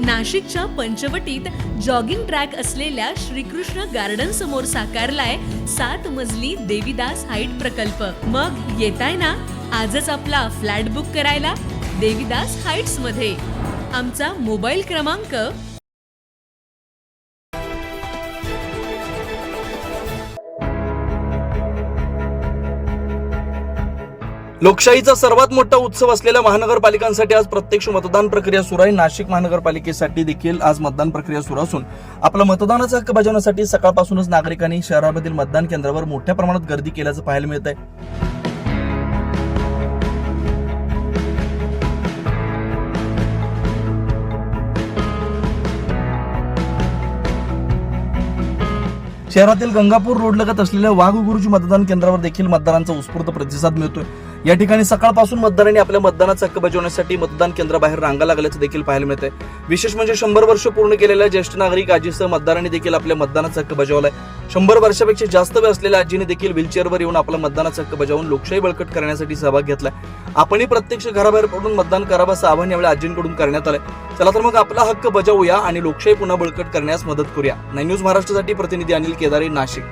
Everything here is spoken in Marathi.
नाशिकच्या पंचवटीत जॉगिंग ट्रॅक असलेल्या श्रीकृष्ण गार्डन समोर साकारलाय 7 मजली देवीदास हाईट प्रकल्प। मग येताय ना आजच आपला फ्लॅट बुक करायला देवीदास हाईट्स मध्ये। आमचा मोबाईल क्रमांक लोकशाहीचा सर्वात मोठा उत्सव असलेल्या महानगरपालिकांसाठी आज प्रत्यक्ष मतदान प्रक्रिया सुरू आहे। नाशिक महानगरपालिकेसाठी देखील आज मतदान प्रक्रिया सुरू असून आपला मतदानाचा हक्क बजावण्यासाठी सकाळपासूनच नागरिकांनी शहरामधील मतदान केंद्रावर मोठ्या प्रमाणात गर्दी केल्याचं पाहायला मिळत आहे। शहरातील गंगापूर रोडलगत असलेल्या वाघगुरुजी मतदान केंद्रावर देखील मतदारांचा उत्स्फूर्त प्रतिसाद मिळतोय। या ठिकाणी सकाळपासून मतदारांनी आपल्या मतदानाचा हक्क बजावण्यासाठी मतदान केंद्राबाहेर रांगा लागल्याचं देखील पाहायला मिळतंय। विशेष म्हणजे 100 वर्ष पूर्ण केलेल्या ज्येष्ठ नागरिक आजीसह मतदारांनी देखील आपल्या मतदानाचा हक्क बजावलाय। 100 वर्षापेक्षा जास्त वय असलेल्या आजीने देखील व्हीलचेअरवर येऊन आपला मतदानाचा हक्क बजावून लोकशाही बळकट करण्यासाठी सहभाग घेतलाय। आपणही प्रत्यक्ष घराबाहेर पडून मतदान करावं असं आवाहन यावेळी आजींकडून करण्यात आलंय। चला तर मग आपला हक्क बजावूया आणि लोकशाही पुन्हा बळकट करण्यास मदत करूया। 9 न्यूज महाराष्ट्रासाठी प्रतिनिधी अनिल केदारे, नाशिक।